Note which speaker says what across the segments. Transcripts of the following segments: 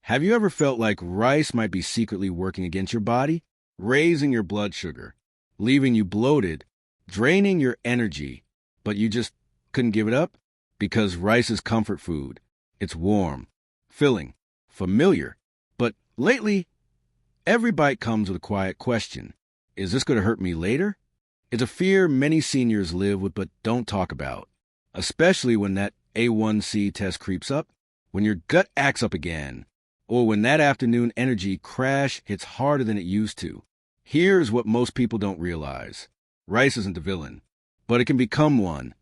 Speaker 1: Have you ever felt like rice might be secretly working against your body, raising your blood sugar, leaving you bloated, draining your energy, but you just couldn't give it up? Because rice is comfort food. It's warm, filling, familiar. But lately, every bite comes with a quiet question. Is this going to hurt me later? It's a fear many seniors live with but don't talk about, especially when that A1C test creeps up, when your gut acts up again, or when that afternoon energy crash hits harder than it used to. Here's what most people don't realize. Rice isn't the villain, but it can become one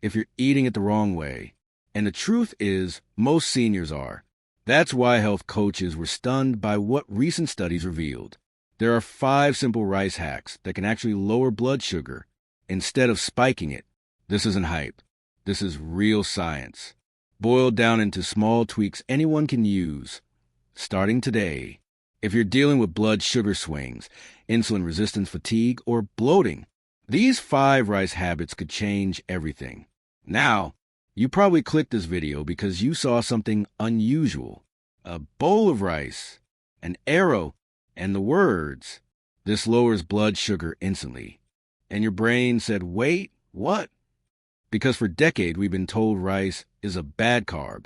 Speaker 1: if you're eating it the wrong way. And the truth is, most seniors are. That's why health coaches were stunned by what recent studies revealed. There are 5 simple rice hacks that can actually lower blood sugar instead of spiking it. This isn't hype. This is real science, boiled down into small tweaks anyone can use, starting today. If you're dealing with blood sugar swings, insulin resistance, fatigue, or bloating, these 5 rice habits could change everything. Now, you probably clicked this video because you saw something unusual. A bowl of rice, an arrow, and the words, "This lowers blood sugar instantly." And your brain said, wait, what? Because for decades we've been told rice is a bad carb,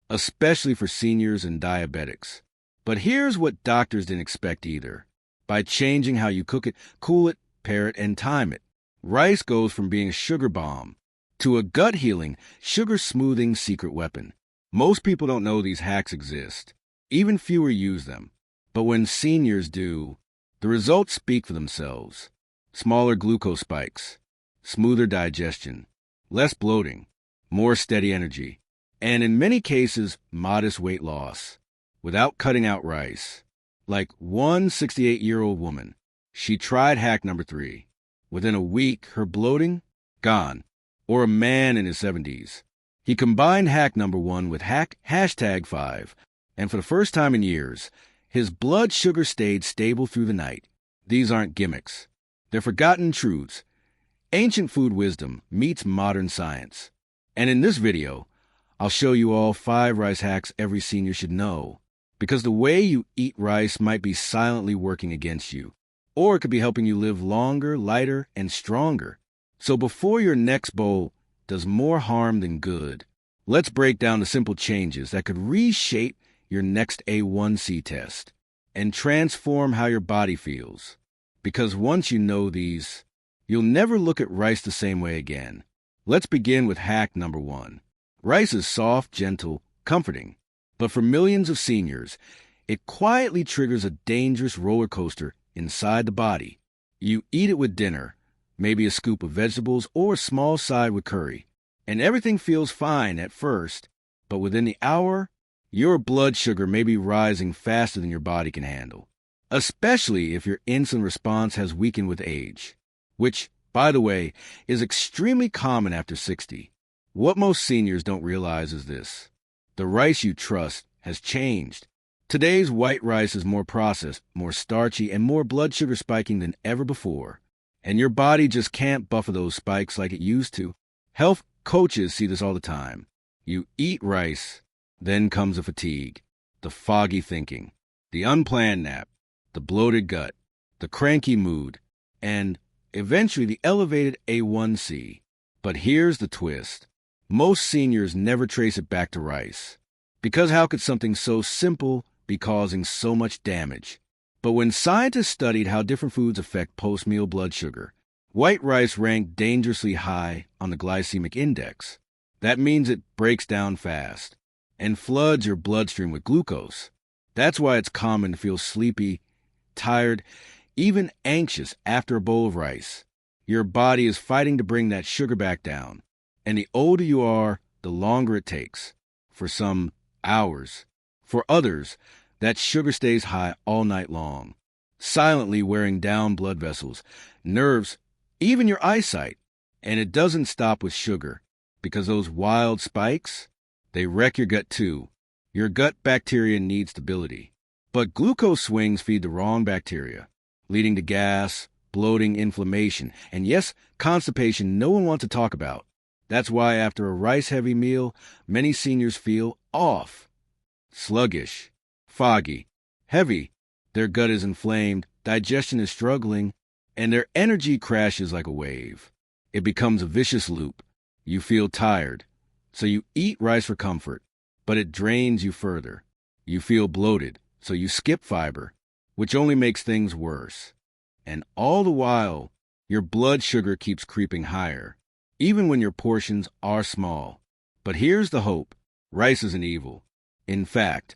Speaker 1: especially for seniors and diabetics. But here's what doctors didn't expect either. By changing how you cook it, cool it, pair it, and time it, rice goes from being a sugar bomb to a gut-healing, sugar-smoothing secret weapon. Most people don't know these hacks exist. Even fewer use them. But when seniors do, the results speak for themselves. Smaller glucose spikes, smoother digestion, less bloating, more steady energy, and in many cases, modest weight loss, without cutting out rice. Like one 68-year-old woman, she tried hack number 3. Within a week, her bloating, gone. Or a man in his 70s. He combined hack number 1 with hack #5, and for the first time in years, his blood sugar stayed stable through the night. These aren't gimmicks. They're forgotten truths. Ancient food wisdom meets modern science. And in this video, I'll show you all 5 rice hacks every senior should know. Because the way you eat rice might be silently working against you. Or it could be helping you live longer, lighter, and stronger. So before your next bowl does more harm than good, let's break down the simple changes that could reshape your next A1C test and transform how your body feels. Because once you know these, you'll never look at rice the same way again. Let's begin with hack number 1. Rice is soft, gentle, comforting. But for millions of seniors, it quietly triggers a dangerous roller coaster inside the body. You eat it with dinner, maybe a scoop of vegetables or a small side with curry, and everything feels fine at first, but within the hour, your blood sugar may be rising faster than your body can handle, especially if your insulin response has weakened with age, which, by the way, is extremely common after 60. What most seniors don't realize is this. The rice you trust has changed. Today's white rice is more processed, more starchy, and more blood sugar spiking than ever before. And your body just can't buffer those spikes like it used to. Health coaches see this all the time. You eat rice, then comes the fatigue, the foggy thinking, the unplanned nap, the bloated gut, the cranky mood, and eventually the elevated A1C. But here's the twist. Most seniors never trace it back to rice. Because how could something so simple be causing so much damage? But when scientists studied how different foods affect post-meal blood sugar, white rice ranked dangerously high on the glycemic index. That means it breaks down fast and floods your bloodstream with glucose. That's why it's common to feel sleepy, tired, even anxious after a bowl of rice. Your body is fighting to bring that sugar back down. And the older you are, the longer it takes. For some, hours. For others, that sugar stays high all night long, silently wearing down blood vessels, nerves, even your eyesight. And it doesn't stop with sugar, because those wild spikes, they wreck your gut too. Your gut bacteria needs stability. But glucose swings feed the wrong bacteria, leading to gas, bloating, inflammation, and yes, constipation no one wants to talk about. That's why after a rice-heavy meal, many seniors feel off, sluggish, foggy, heavy. Their gut is inflamed, digestion is struggling, and their energy crashes like a wave. It becomes a vicious loop. You feel tired, so you eat rice for comfort, but it drains you further. You feel bloated, so you skip fiber, which only makes things worse. And all the while, your blood sugar keeps creeping higher, even when your portions are small. But here's the hope. Rice isn't evil. In fact,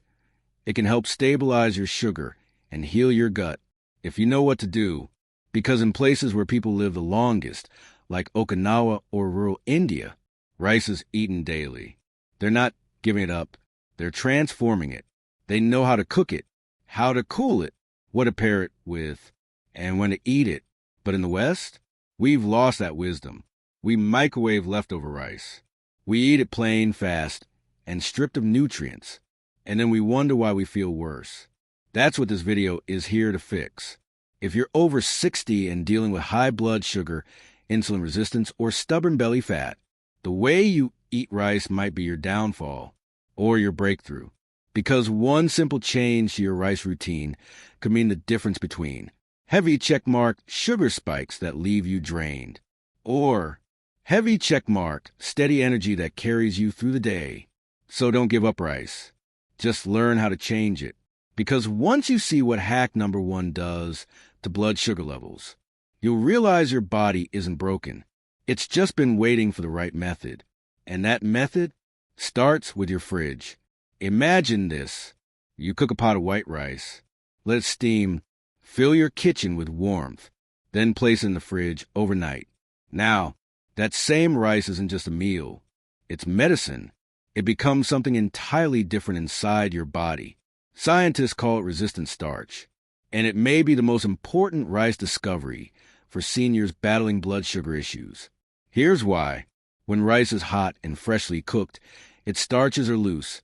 Speaker 1: it can help stabilize your sugar and heal your gut if you know what to do, because in places where people live the longest, like Okinawa or rural India, rice is eaten daily. They're not giving it up. They're transforming it. They know how to cook it, how to cool it, what to pair it with, and when to eat it. But in the West, we've lost that wisdom. We microwave leftover rice. We eat it plain, fast, and stripped of nutrients. And then we wonder why we feel worse. That's what this video is here to fix. If you're over 60 and dealing with high blood sugar, insulin resistance, or stubborn belly fat, the way you eat rice might be your downfall or your breakthrough. Because one simple change to your rice routine could mean the difference between heavy checkmarked sugar spikes that leave you drained, or heavy checkmarked steady energy that carries you through the day. So don't give up rice. Just learn how to change it. Because once you see what hack number 1 does to blood sugar levels, you'll realize your body isn't broken. It's just been waiting for the right method. And that method starts with your fridge. Imagine this. You cook a pot of white rice, let it steam, fill your kitchen with warmth, then place it in the fridge overnight. Now, that same rice isn't just a meal. It's medicine. It becomes something entirely different inside your body. Scientists call it resistant starch, and it may be the most important rice discovery for seniors battling blood sugar issues. Here's why. When rice is hot and freshly cooked, its starches are loose,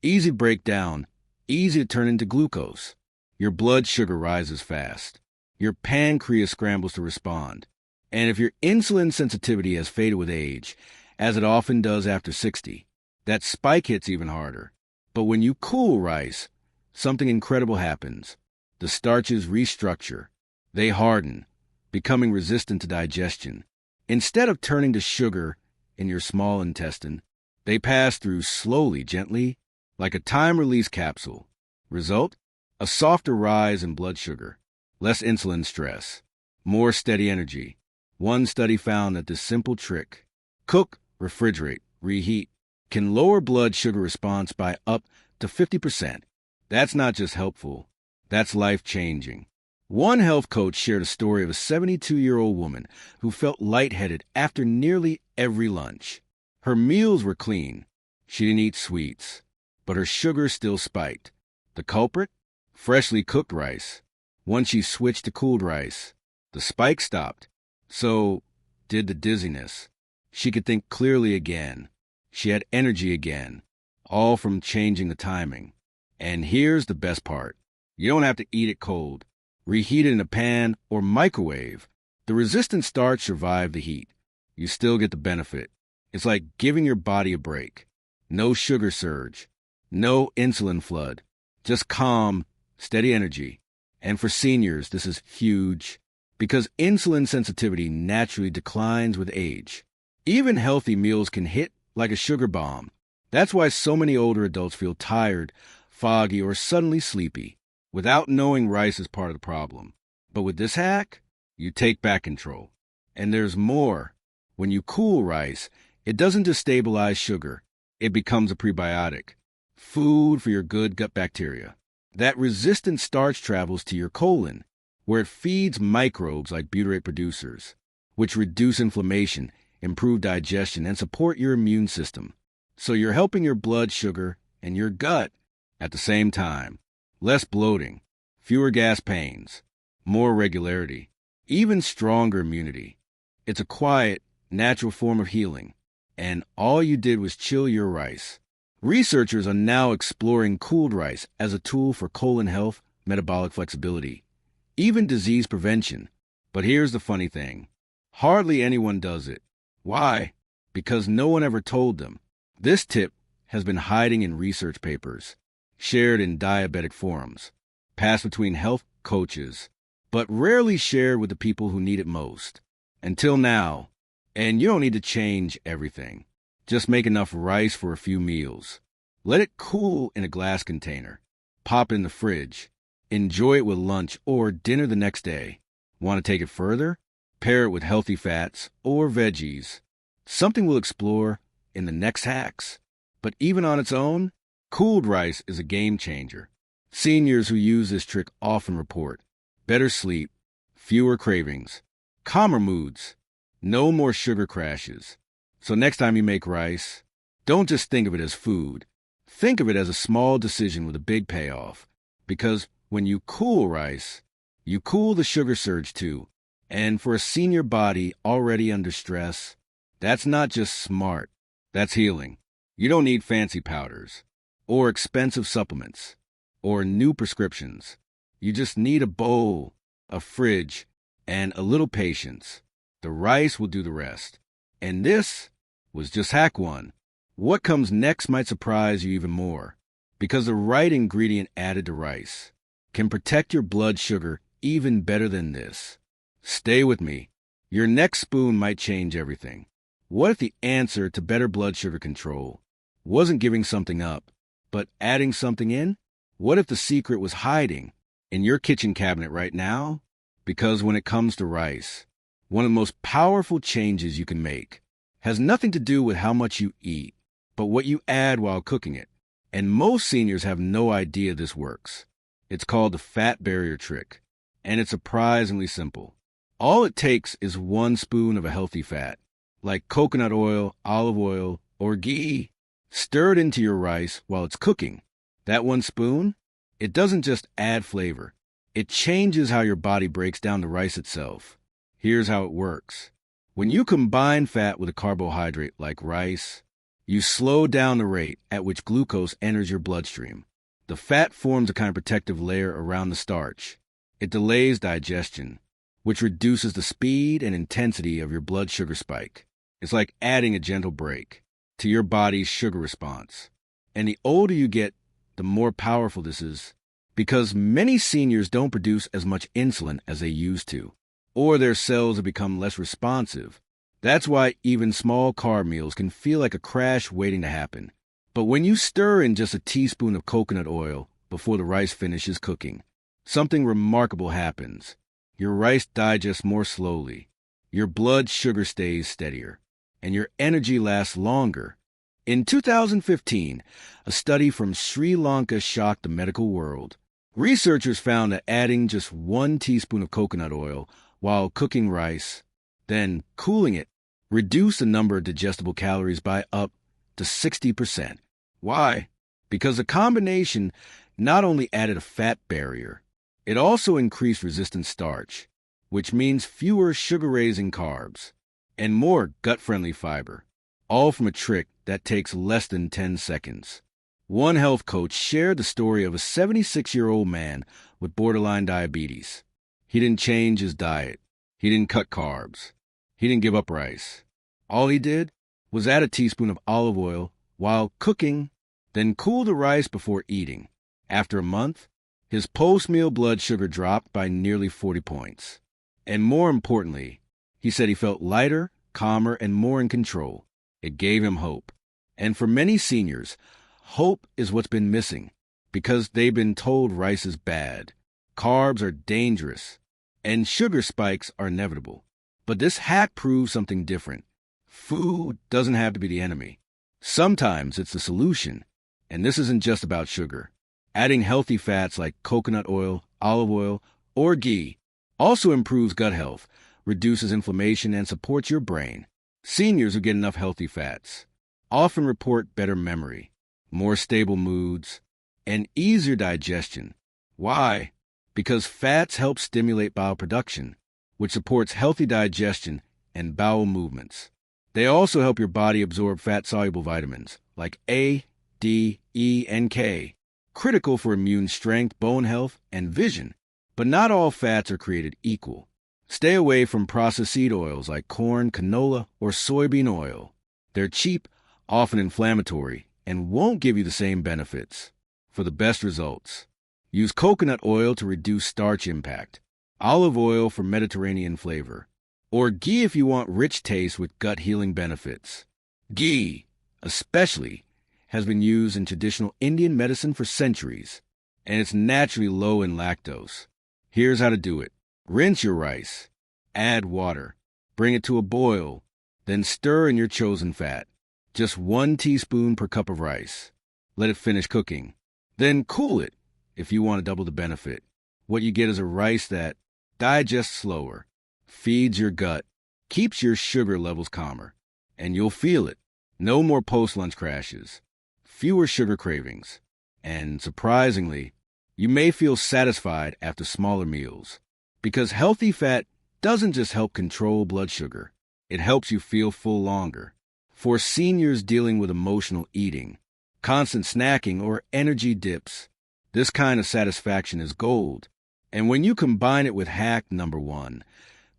Speaker 1: easy to break down, easy to turn into glucose. Your blood sugar rises fast. Your pancreas scrambles to respond. And if your insulin sensitivity has faded with age, as it often does after 60, that spike hits even harder. But when you cool rice, something incredible happens. The starches restructure. They harden, becoming resistant to digestion. Instead of turning to sugar in your small intestine, they pass through slowly, gently, like a time-release capsule. Result? A softer rise in blood sugar, less insulin stress, more steady energy. One study found that this simple trick, cook, refrigerate, reheat, can lower blood sugar response by up to 50%. That's not just helpful, that's life-changing. One health coach shared a story of a 72-year-old woman who felt lightheaded after nearly every lunch. Her meals were clean. She didn't eat sweets, but her sugar still spiked. The culprit? Freshly cooked rice. Once she switched to cooled rice, the spike stopped. So did the dizziness. She could think clearly again. She had energy again, all from changing the timing. And here's the best part. You don't have to eat it cold. Reheat it in a pan or microwave. The resistant starch survived the heat. You still get the benefit. It's like giving your body a break. No sugar surge. No insulin flood. Just calm, steady energy. And for seniors, this is huge because insulin sensitivity naturally declines with age. Even healthy meals can hit like a sugar bomb. That's why so many older adults feel tired, foggy, or suddenly sleepy, without knowing rice is part of the problem. But with this hack, you take back control. And there's more. When you cool rice, it doesn't just stabilize sugar. It becomes a prebiotic, food for your good gut bacteria. That resistant starch travels to your colon, where it feeds microbes like butyrate producers, which reduce inflammation, improve digestion, and support your immune system. So you're helping your blood sugar and your gut at the same time. Less bloating, fewer gas pains, more regularity, even stronger immunity. It's a quiet, natural form of healing, and all you did was chill your rice. Researchers are now exploring cooled rice as a tool for colon health, metabolic flexibility, even disease prevention. But here's the funny thing. Hardly anyone does it. Why? Because no one ever told them. This tip has been hiding in research papers. shared in diabetic forums, passed between health coaches, but rarely shared with the people who need it most. Until now, and you don't need to change everything. Just make enough rice for a few meals. Let it cool in a glass container. Pop in the fridge. Enjoy it with lunch or dinner the next day. Want to take it further? Pair it with healthy fats or veggies. Something we'll explore in the next hacks. But even on its own, cooled rice is a game changer. Seniors who use this trick often report better sleep, fewer cravings, calmer moods, no more sugar crashes. So next time you make rice, don't just think of it as food. Think of it as a small decision with a big payoff. Because when you cool rice, you cool the sugar surge too. And for a senior body already under stress, that's not just smart, that's healing. You don't need fancy powders, or expensive supplements, or new prescriptions. You just need a bowl, a fridge, and a little patience. The rice will do the rest. And this was just hack one. What comes next might surprise you even more, because the right ingredient added to rice can protect your blood sugar even better than this. Stay with me. Your next spoon might change everything. What if the answer to better blood sugar control wasn't giving something up, but adding something in? What if the secret was hiding in your kitchen cabinet right now? Because when it comes to rice, one of the most powerful changes you can make has nothing to do with how much you eat, but what you add while cooking it. And most seniors have no idea this works. It's called the fat barrier trick, and it's surprisingly simple. All it takes is 1 spoon of a healthy fat, like coconut oil, olive oil, or ghee. Stir it into your rice while it's cooking. That 1 spoon, it doesn't just add flavor. It changes how your body breaks down the rice itself. Here's how it works. When you combine fat with a carbohydrate like rice, you slow down the rate at which glucose enters your bloodstream. The fat forms a kind of protective layer around the starch. It delays digestion, which reduces the speed and intensity of your blood sugar spike. It's like adding a gentle brake to your body's sugar response. And the older you get, the more powerful this is, because many seniors don't produce as much insulin as they used to, or their cells have become less responsive. That's why even small carb meals can feel like a crash waiting to happen. But when you stir in just a teaspoon of coconut oil before the rice finishes cooking, something remarkable happens. Your rice digests more slowly, your blood sugar stays steadier, and your energy lasts longer. In 2015, a study from Sri Lanka shocked the medical world. Researchers found that adding just 1 teaspoon of coconut oil while cooking rice, then cooling it, reduced the number of digestible calories by up to 60%. Why? Because the combination not only added a fat barrier, it also increased resistant starch, which means fewer sugar-raising carbs and more gut-friendly fiber, all from a trick that takes less than 10 seconds. One health coach shared the story of a 76-year-old man with borderline diabetes. He didn't change his diet. He didn't cut carbs. He didn't give up rice. All he did was add a teaspoon of olive oil while cooking, then cool the rice before eating. After a month, his post-meal blood sugar dropped by nearly 40 points. And more importantly, he said he felt lighter, calmer, and more in control. It gave him hope. And for many seniors, hope is what's been missing because they've been told rice is bad, carbs are dangerous, and sugar spikes are inevitable. But this hack proves something different. Food doesn't have to be the enemy. Sometimes it's the solution. And this isn't just about sugar. Adding healthy fats like coconut oil, olive oil, or ghee also improves gut health, reduces inflammation, and supports your brain. Seniors who get enough healthy fats often report better memory, more stable moods, and easier digestion. Why? Because fats help stimulate bowel production, which supports healthy digestion and bowel movements. They also help your body absorb fat-soluble vitamins like A, D, E, and K, critical for immune strength, bone health, and vision. But not all fats are created equal. Stay away from processed seed oils like corn, canola, or soybean oil. They're cheap, often inflammatory, and won't give you the same benefits. for the best results. Use coconut oil to reduce starch impact, olive oil for Mediterranean flavor, or ghee if you want rich taste with gut-healing benefits. Ghee, especially, has been used in traditional Indian medicine for centuries, and it's naturally low in lactose. Here's how to do it. Rinse your rice. Add water. Bring it to a boil. Then stir in your chosen fat. Just 1 teaspoon per cup of rice. Let it finish cooking. Then cool it if you want to double the benefit. What you get is a rice that digests slower, feeds your gut, keeps your sugar levels calmer, and you'll feel it. No more post-lunch crashes, fewer sugar cravings, and surprisingly, you may feel satisfied after smaller meals. Because healthy fat doesn't just help control blood sugar, it helps you feel full longer. For seniors dealing with emotional eating, constant snacking, or energy dips, this kind of satisfaction is gold. And when you combine it with hack number 1,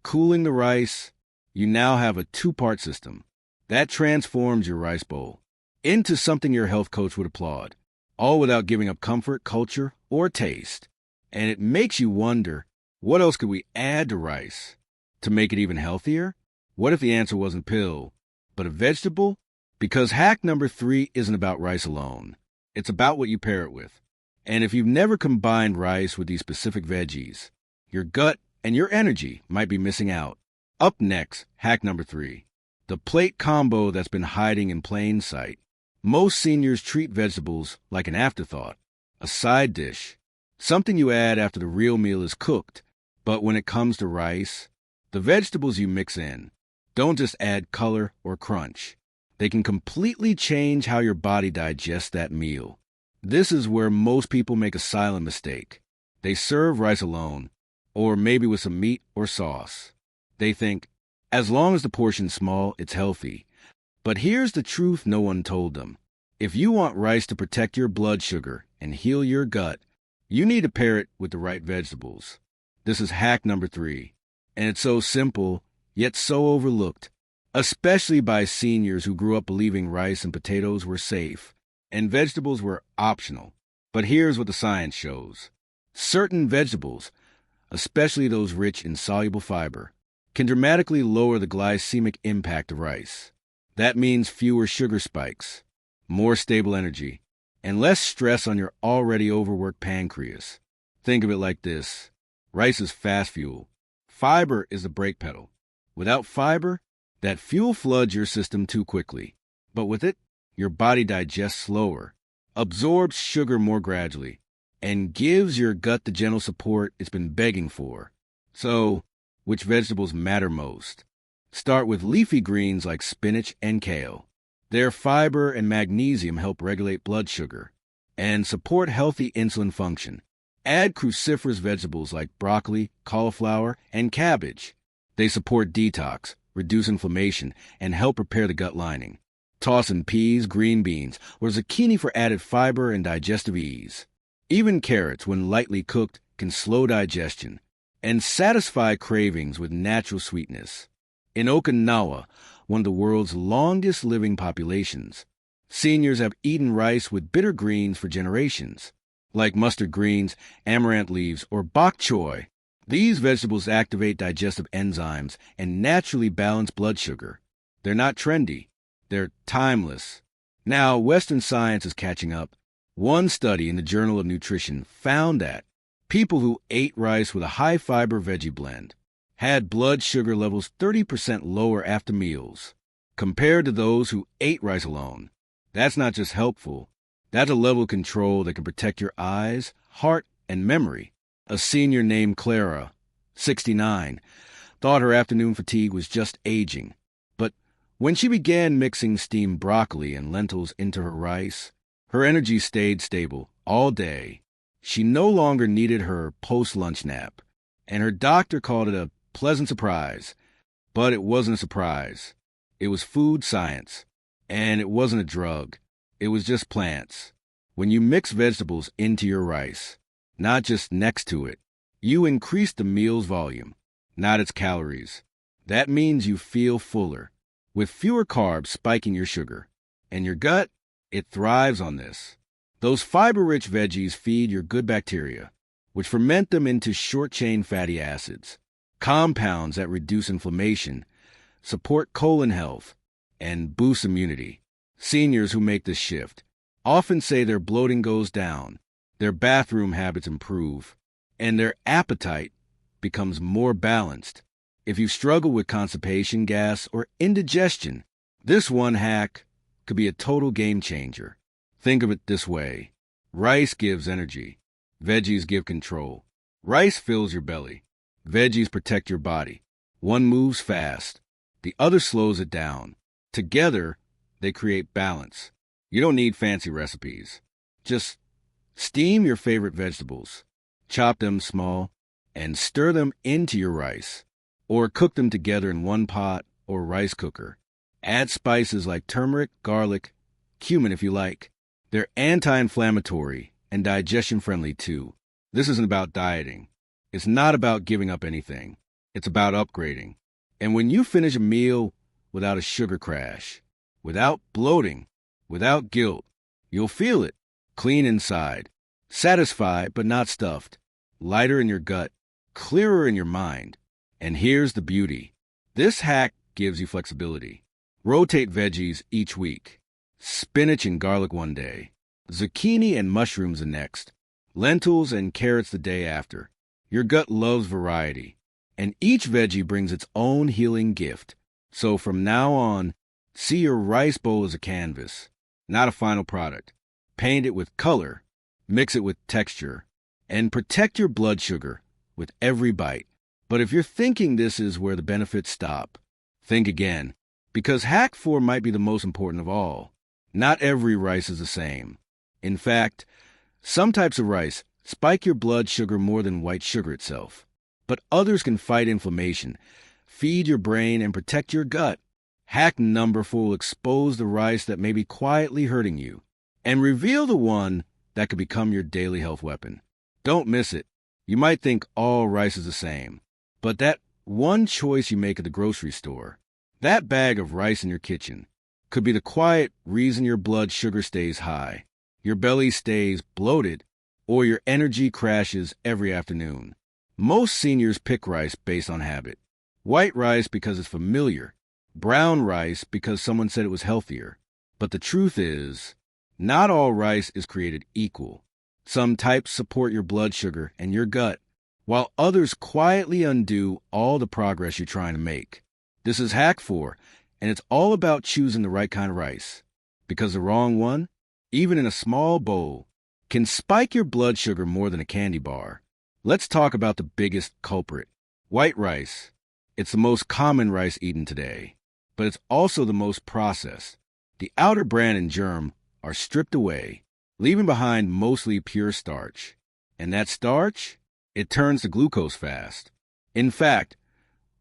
Speaker 1: cooling the rice, you now have a 2-part system that transforms your rice bowl into something your health coach would applaud, all without giving up comfort, culture, or taste. And it makes you wonder, what else could we add to rice to make it even healthier? What if the answer wasn't pill, but a vegetable? Because hack number 3 isn't about rice alone. It's about what you pair it with. And if you've never combined rice with these specific veggies, your gut and your energy might be missing out. Up next, hack number 3, the plate combo that's been hiding in plain sight. Most seniors treat vegetables like an afterthought, a side dish, something you add after the real meal is cooked. But when it comes to rice, the vegetables you mix in don't just add color or crunch. They can completely change how your body digests that meal. This is where most people make a silent mistake. They serve rice alone, or maybe with some meat or sauce. They think, as long as the portion's small, it's healthy. But here's the truth no one told them. If you want rice to protect your blood sugar and heal your gut, you need to pair it with the right vegetables. This is hack number 3, and it's so simple, yet so overlooked, especially by seniors who grew up believing rice and potatoes were safe, and vegetables were optional. But here's what the science shows. Certain vegetables, especially those rich in soluble fiber, can dramatically lower the glycemic impact of rice. That means fewer sugar spikes, more stable energy, and less stress on your already overworked pancreas. Think of it like this. Rice is fast fuel. Fiber is the brake pedal. Without fiber, that fuel floods your system too quickly. But with it, your body digests slower, absorbs sugar more gradually, and gives your gut the gentle support it's been begging for. So, which vegetables matter most? Start with leafy greens like spinach and kale. Their fiber and magnesium help regulate blood sugar and support healthy insulin function. Add cruciferous vegetables like broccoli, cauliflower, and cabbage. They support detox, reduce inflammation, and help repair the gut lining. Toss in peas, green beans, or zucchini for added fiber and digestive ease. Even carrots, when lightly cooked, can slow digestion and satisfy cravings with natural sweetness. In Okinawa, one of the world's longest living populations, seniors have eaten rice with bitter greens for generations, like mustard greens, amaranth leaves, or bok choy. These vegetables activate digestive enzymes and naturally balance blood sugar. They're not trendy. They're timeless. Now, Western science is catching up. One study in the Journal of Nutrition found that people who ate rice with a high-fiber veggie blend had blood sugar levels 30% lower after meals, compared to those who ate rice alone. That's not just helpful. That's a level of control that can protect your eyes, heart, and memory. A senior named Clara, 69, thought her afternoon fatigue was just aging. But when she began mixing steamed broccoli and lentils into her rice, her energy stayed stable all day. She no longer needed her post-lunch nap, and her doctor called it a pleasant surprise. But it wasn't a surprise. It was food science, and it wasn't a drug. It was just plants. When you mix vegetables into your rice, not just next to it, you increase the meal's volume, not its calories. That means you feel fuller, with fewer carbs spiking your sugar. And your gut, it thrives on this. Those fiber-rich veggies feed your good bacteria, which ferment them into short-chain fatty acids, compounds that reduce inflammation, support colon health, and boost immunity. Seniors who make this shift often say their bloating goes down, their bathroom habits improve, and their appetite becomes more balanced. If you struggle with constipation, gas, or indigestion, this one hack could be a total game changer. Think of it this way. Rice gives energy. Veggies give control. Rice fills your belly. Veggies protect your body. One moves fast. The other slows it down. Together, they create balance. You don't need fancy recipes. Just steam your favorite vegetables. Chop them small and stir them into your rice. Or cook them together in one pot or rice cooker. Add spices like turmeric, garlic, cumin if you like. They're anti-inflammatory and digestion-friendly too. This isn't about dieting. It's not about giving up anything. It's about upgrading. And when you finish a meal without a sugar crash, without bloating, without guilt, you'll feel it. Clean inside, satisfied but not stuffed, lighter in your gut, clearer in your mind. And here's the beauty. This hack gives you flexibility. Rotate veggies each week. Spinach and garlic one day. Zucchini and mushrooms the next. Lentils and carrots the day after. Your gut loves variety. And each veggie brings its own healing gift. So from now on, see your rice bowl as a canvas, not a final product. Paint it with color, mix it with texture, and protect your blood sugar with every bite. But if you're thinking this is where the benefits stop, think again, because hack 4 might be the most important of all. Not every rice is the same. In fact, some types of rice spike your blood sugar more than white sugar itself. But others can fight inflammation, feed your brain, and protect your gut. Hack number 4 will expose the rice that may be quietly hurting you and reveal the one that could become your daily health weapon. Don't miss it. You might think all rice is the same, but that one choice you make at the grocery store, that bag of rice in your kitchen, could be the quiet reason your blood sugar stays high, your belly stays bloated, or your energy crashes every afternoon. Most seniors pick rice based on habit. White rice because it's familiar. Brown rice because someone said it was healthier. But the truth is, not all rice is created equal. Some types support your blood sugar and your gut, while others quietly undo all the progress you're trying to make. This is hack 4, and it's all about choosing the right kind of rice. Because the wrong one, even in a small bowl, can spike your blood sugar more than a candy bar. Let's talk about the biggest culprit, white rice. It's the most common rice eaten today, but it's also the most processed. The outer bran and germ are stripped away, leaving behind mostly pure starch. And that starch, it turns to glucose fast. In fact,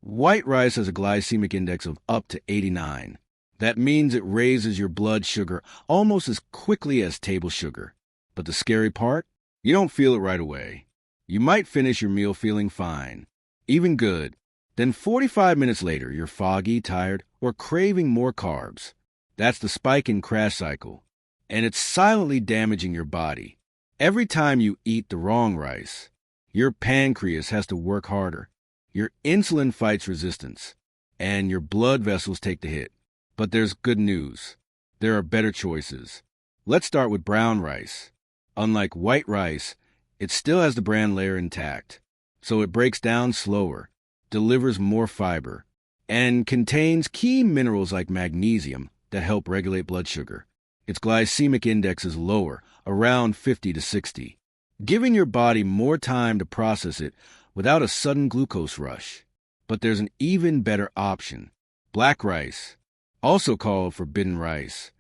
Speaker 1: white rice has a glycemic index of up to 89. That means it raises your blood sugar almost as quickly as table sugar. But the scary part? You don't feel it right away. You might finish your meal feeling fine, even good. Then 45 minutes later, you're foggy, tired, or craving more carbs. That's the spike and crash cycle. And it's silently damaging your body. Every time you eat the wrong rice, your pancreas has to work harder. Your insulin fights resistance, and your blood vessels take the hit. But there's good news. There are better choices. Let's start with brown rice. Unlike white rice, it still has the bran layer intact, so it breaks down slower, delivers more fiber, and contains key minerals like magnesium that help regulate blood sugar. Its glycemic index is lower, around 50 to 60, giving your body more time to process it without a sudden glucose rush. But there's an even better option, black rice, also called forbidden rice.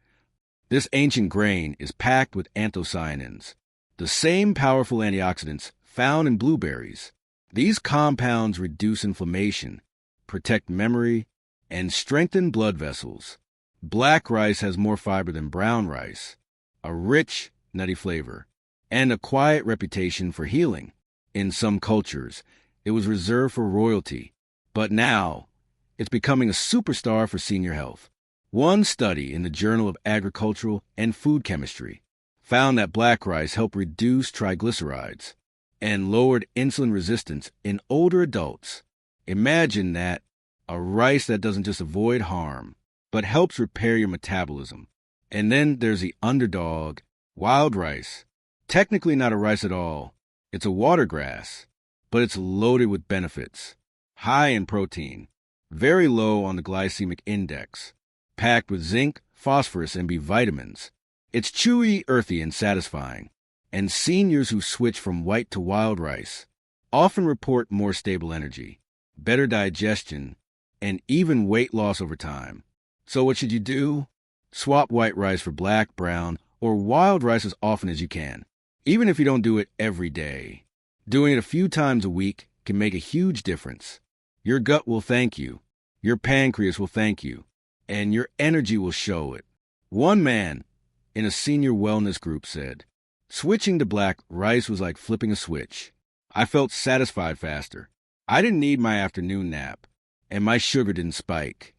Speaker 1: This ancient grain is packed with anthocyanins, the same powerful antioxidants found in blueberries. These compounds reduce inflammation, protect memory, and strengthen blood vessels. Black rice has more fiber than brown rice, a rich, nutty flavor, and a quiet reputation for healing. In some cultures, it was reserved for royalty, but now it's becoming a superstar for senior health. One study in the Journal of Agricultural and Food Chemistry found that black rice helped reduce triglycerides and lowered insulin resistance in older adults. Imagine that, a rice that doesn't just avoid harm, but helps repair your metabolism. And then there's the underdog, wild rice. Technically not a rice at all. It's a water grass, but it's loaded with benefits. High in protein, very low on the glycemic index, packed with zinc, phosphorus, and B vitamins. It's chewy, earthy, and satisfying. And seniors who switch from white to wild rice often report more stable energy, better digestion, and even weight loss over time. So what should you do? Swap white rice for black, brown, or wild rice as often as you can, even if you don't do it every day. Doing it a few times a week can make a huge difference. Your gut will thank you, your pancreas will thank you, and your energy will show it. One man in a senior wellness group said, "Switching to black rice was like flipping a switch. I felt satisfied faster. I didn't need my afternoon nap, and my sugar didn't spike."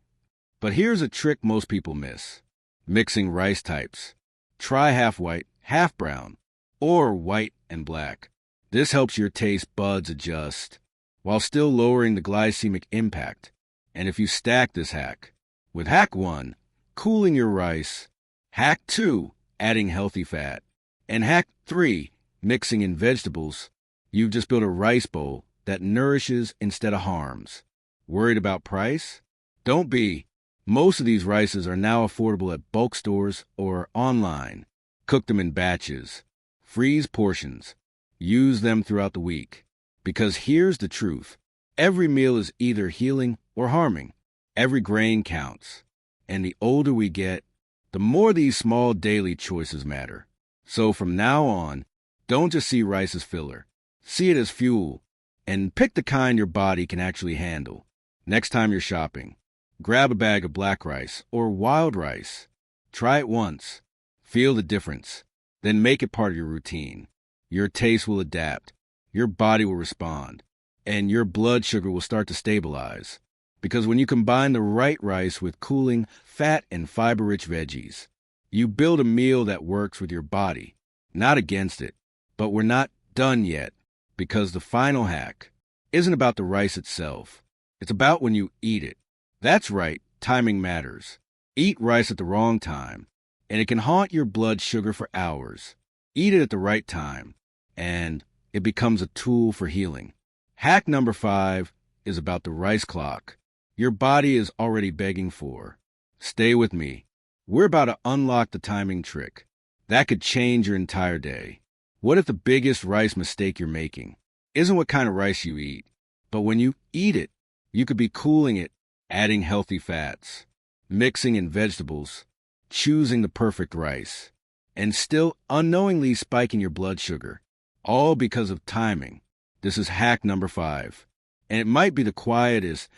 Speaker 1: But here's a trick most people miss. Mixing rice types. Try half white, half brown, or white and black. This helps your taste buds adjust, while still lowering the glycemic impact. And if you stack this hack, with hack 1, cooling your rice, hack 2, adding healthy fat, and hack 3, mixing in vegetables, you've just built a rice bowl that nourishes instead of harms. Worried about price? Don't be. Most of these rices are now affordable at bulk stores or online. Cook them in batches. Freeze portions. Use them throughout the week. Because here's the truth. Every meal is either healing or harming. Every grain counts. And the older we get, the more these small daily choices matter. So from now on, don't just see rice as filler. See it as fuel. And pick the kind your body can actually handle. Next time you're shopping, grab a bag of black rice or wild rice. Try it once. Feel the difference. Then make it part of your routine. Your taste will adapt. Your body will respond. And your blood sugar will start to stabilize. Because when you combine the right rice with cooling, fat, and fiber-rich veggies, you build a meal that works with your body, not against it. But we're not done yet, because the final hack isn't about the rice itself. It's about when you eat it. That's right, timing matters. Eat rice at the wrong time, and it can haunt your blood sugar for hours. Eat it at the right time, and it becomes a tool for healing. Hack number 5 is about the rice clock your body is already begging for. Stay with me. We're about to unlock the timing trick. That could change your entire day. What if the biggest rice mistake you're making isn't what kind of rice you eat, but when you eat it, you could be cooling it, adding healthy fats, mixing in vegetables, choosing the perfect rice, and still unknowingly spiking your blood sugar, all because of timing. This is hack number 5, and it might be the quietest,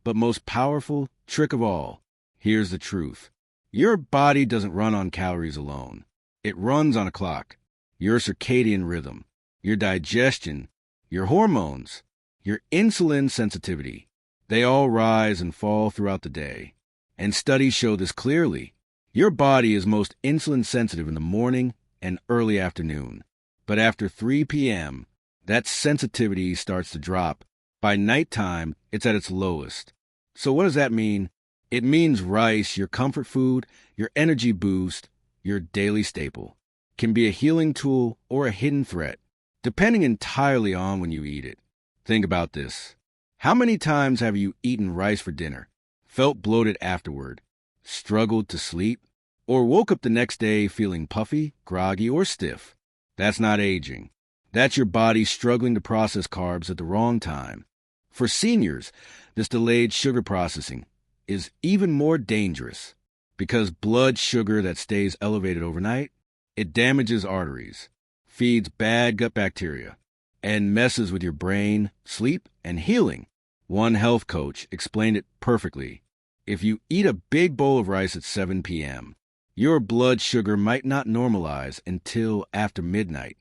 Speaker 1: but most powerful trick of all. Here's the truth. Your body doesn't run on calories alone. It runs on a clock. Your circadian rhythm, your digestion, your hormones, your insulin sensitivity. They all rise and fall throughout the day. And studies show this clearly. Your body is most insulin sensitive in the morning and early afternoon. But after 3 p.m., that sensitivity starts to drop. By nighttime, it's at its lowest. So what does that mean? It means rice, your comfort food, your energy boost, your daily staple, can be a healing tool or a hidden threat, depending entirely on when you eat it. Think about this. How many times have you eaten rice for dinner, felt bloated afterward, struggled to sleep, or woke up the next day feeling puffy, groggy, or stiff? That's not aging. That's your body struggling to process carbs at the wrong time. For seniors, this delayed sugar processing is even more dangerous because blood sugar that stays elevated overnight, it damages arteries, feeds bad gut bacteria, and messes with your brain, sleep, and healing. One health coach explained it perfectly. If you eat a big bowl of rice at 7 p.m., your blood sugar might not normalize until after midnight.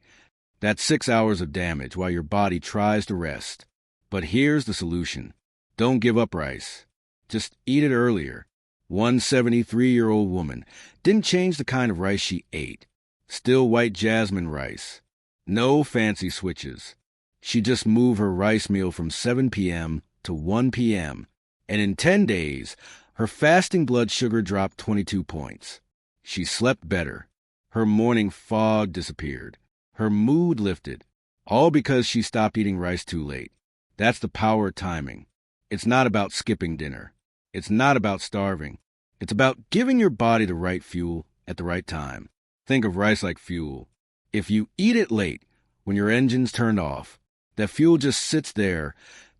Speaker 1: That's 6 hours of damage while your body tries to rest. But here's the solution. Don't give up rice. Just eat it earlier. One 73-year-old woman didn't change the kind of rice she ate. Still white jasmine rice. No fancy switches. She just moved her rice meal from 7 p.m. to 1 p.m., and in 10 days, her fasting blood sugar dropped 22 points. She slept better. Her morning fog disappeared. Her mood lifted, all because she stopped eating rice too late. That's the power of timing. It's not about skipping dinner. It's not about starving. It's about giving your body the right fuel at the right time. Think of rice like fuel. If you eat it late, when your engine's turned off, that fuel just sits there,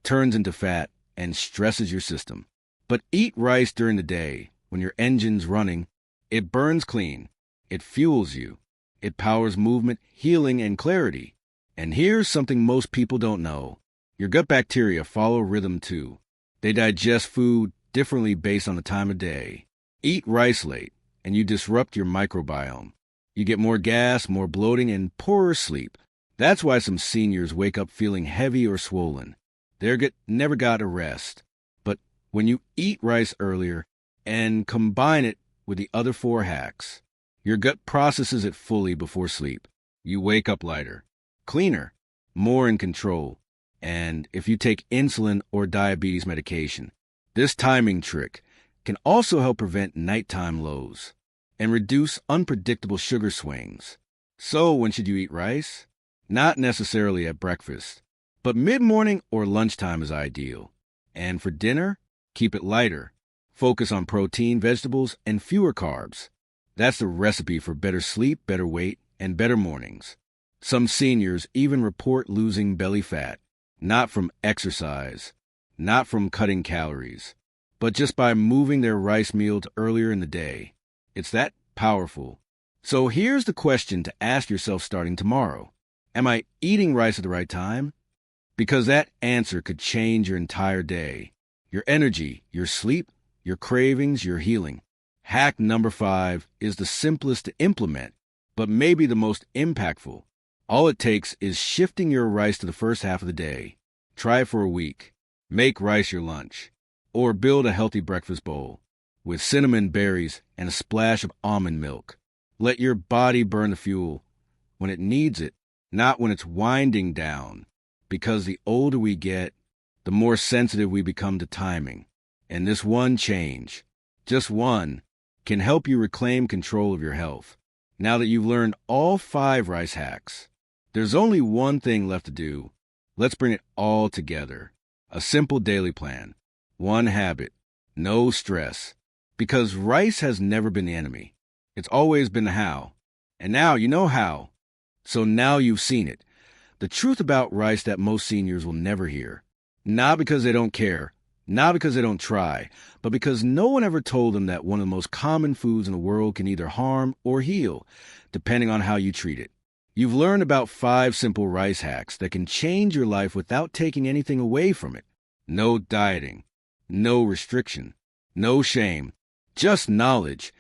Speaker 1: turns into fat, and stresses your system. But eat rice during the day, when your engine's running. It burns clean. It fuels you. It powers movement, healing, and clarity. And here's something most people don't know. Your gut bacteria follow rhythm too. They digest food differently based on the time of day. Eat rice late, and you disrupt your microbiome. You get more gas, more bloating, and poorer sleep. That's why some seniors wake up feeling heavy or swollen. They never got a rest. But when you eat rice earlier and combine it with the other 4 hacks, your gut processes it fully before sleep. You wake up lighter, cleaner, more in control. And if you take insulin or diabetes medication, this timing trick can also help prevent nighttime lows and reduce unpredictable sugar swings. So when should you eat rice? Not necessarily at breakfast, but mid-morning or lunchtime is ideal. And for dinner, keep it lighter. Focus on protein, vegetables, and fewer carbs. That's the recipe for better sleep, better weight, and better mornings. Some seniors even report losing belly fat, not from exercise, not from cutting calories, but just by moving their rice meal to earlier in the day. It's that powerful. So here's the question to ask yourself starting tomorrow. Am I eating rice at the right time? Because that answer could change your entire day. Your energy, your sleep, your cravings, your healing. Hack number 5 is the simplest to implement, but maybe the most impactful. All it takes is shifting your rice to the first half of the day. Try it for a week. Make rice your lunch. Or build a healthy breakfast bowl with cinnamon berries and a splash of almond milk. Let your body burn the fuel when it needs it, not when it's winding down. Because the older we get, the more sensitive we become to timing. And this one change, just one, can help you reclaim control of your health. Now that you've learned all 5 rice hacks, there's only one thing left to do. Let's bring it all together. A simple daily plan. One habit. No stress. Because rice has never been the enemy. It's always been the how. And now you know how. So now you've seen it. The truth about rice that most seniors will never hear. Not because they don't care. Not because they don't try, but because no one ever told them that one of the most common foods in the world can either harm or heal, depending on how you treat it. You've learned about 5 simple rice hacks that can change your life without taking anything away from it. No dieting, no restriction, no shame, just knowledge.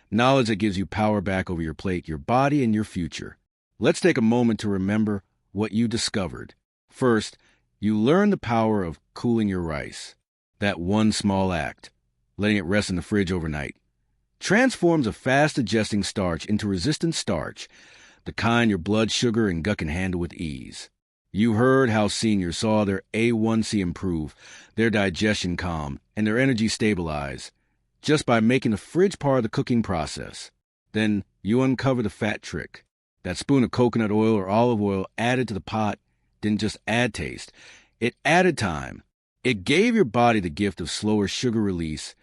Speaker 1: Knowledge that gives you power back over your plate, your body, and your future. Let's take a moment to remember what you discovered. First, you learned the power of cooling your rice. That one small act, letting it rest in the fridge overnight, transforms a fast-digesting starch into resistant starch, the kind your blood sugar and gut can handle with ease. You heard how seniors saw their A1C improve, their digestion calm, and their energy stabilize, just by making the fridge part of the cooking process. Then you uncover the fat trick. That spoon of coconut oil or olive oil added to the pot didn't just add taste, it added time. It gave your body the gift of slower sugar release,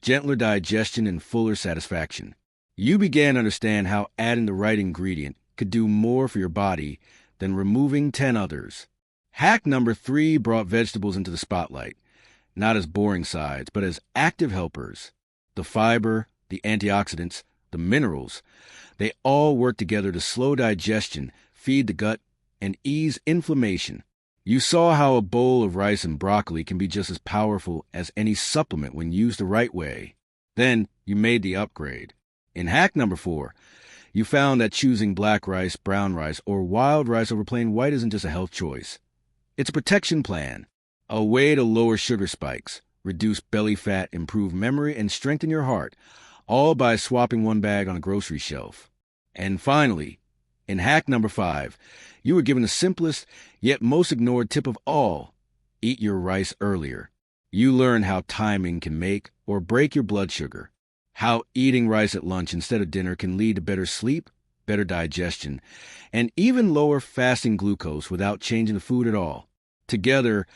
Speaker 1: gentler digestion, and fuller satisfaction. You began to understand how adding the right ingredient could do more for your body than removing 10 others. Hack number 3 brought vegetables into the spotlight, not as boring sides, but as active helpers. The fiber, the antioxidants, the minerals, they all work together to slow digestion, feed the gut, and ease inflammation. You saw how a bowl of rice and broccoli can be just as powerful as any supplement when used the right way. Then you made the upgrade. In hack number 4, you found that choosing black rice, brown rice, or wild rice over plain white isn't just a health choice. It's a protection plan, a way to lower sugar spikes, reduce belly fat, improve memory, and strengthen your heart, all by swapping one bag on a grocery shelf. And finally, In hack number 5, you were given the simplest yet most ignored tip of all: eat your rice earlier. You learn how timing can make or break your blood sugar, how eating rice at lunch instead of dinner can lead to better sleep, better digestion, and even lower fasting glucose without changing the food at all. Together,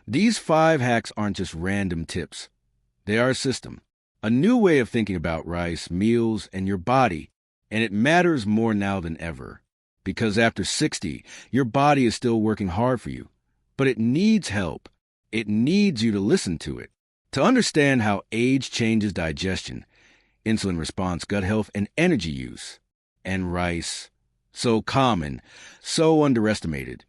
Speaker 1: these 5 hacks aren't just random tips. They are a system, a new way of thinking about rice, meals, and your body, and it matters more now than ever. Because after 60, your body is still working hard for you, but it needs help. It needs you to listen to it, to understand how age changes digestion, insulin response, gut health, and energy use. And rice, so common, so underestimated,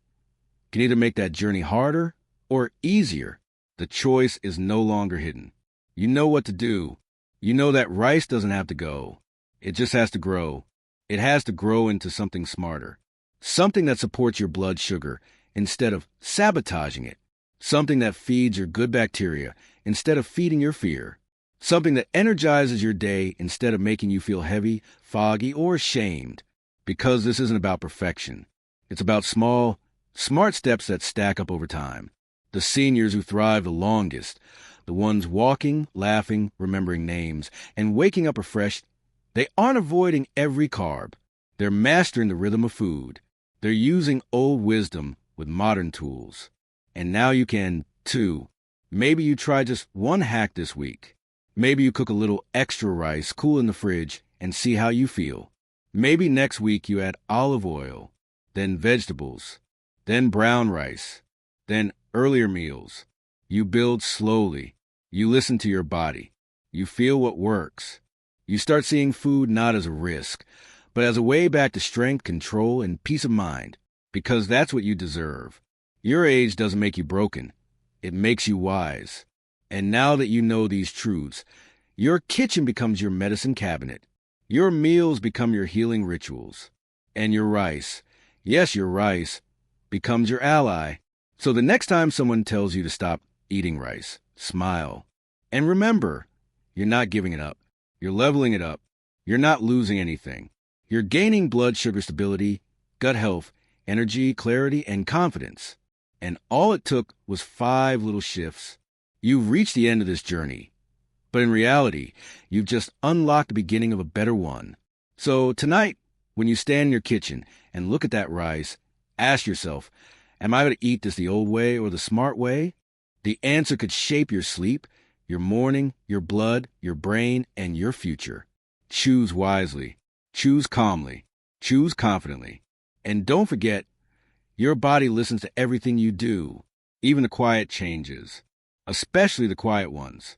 Speaker 1: can either make that journey harder or easier. The choice is no longer hidden. You know what to do. You know that rice doesn't have to go. It just has to grow. It has to grow into something smarter, something that supports your blood sugar instead of sabotaging it, something that feeds your good bacteria instead of feeding your fear, something that energizes your day instead of making you feel heavy, foggy, or ashamed. Because this isn't about perfection. It's about small, smart steps that stack up over time. The seniors who thrive the longest, the ones walking, laughing, remembering names, and waking up refreshed, they aren't avoiding every carb. They're mastering the rhythm of food. They're using old wisdom with modern tools. And now you can, too. Maybe you try just one hack this week. Maybe you cook a little extra rice, cool in the fridge, and see how you feel. Maybe next week you add olive oil, then vegetables, then brown rice, then earlier meals. You build slowly. You listen to your body. You feel what works. You start seeing food not as a risk, but as a way back to strength, control, and peace of mind, because that's what you deserve. Your age doesn't make you broken. It makes you wise. And now that you know these truths, your kitchen becomes your medicine cabinet. Your meals become your healing rituals. And your rice, yes, your rice, becomes your ally. So the next time someone tells you to stop eating rice, smile. And remember, you're not giving it up. You're leveling it up. You're not losing anything. You're gaining blood sugar stability, gut health, energy, clarity, and confidence. And all it took was 5 little shifts. You've reached the end of this journey. But in reality, you've just unlocked the beginning of a better one. So tonight, when you stand in your kitchen and look at that rice, ask yourself, am I going to eat this the old way or the smart way? The answer could shape your sleep, your morning, your blood, your brain, and your future. Choose wisely. Choose calmly. Choose confidently. And don't forget, your body listens to everything you do, even the quiet changes, especially the quiet ones.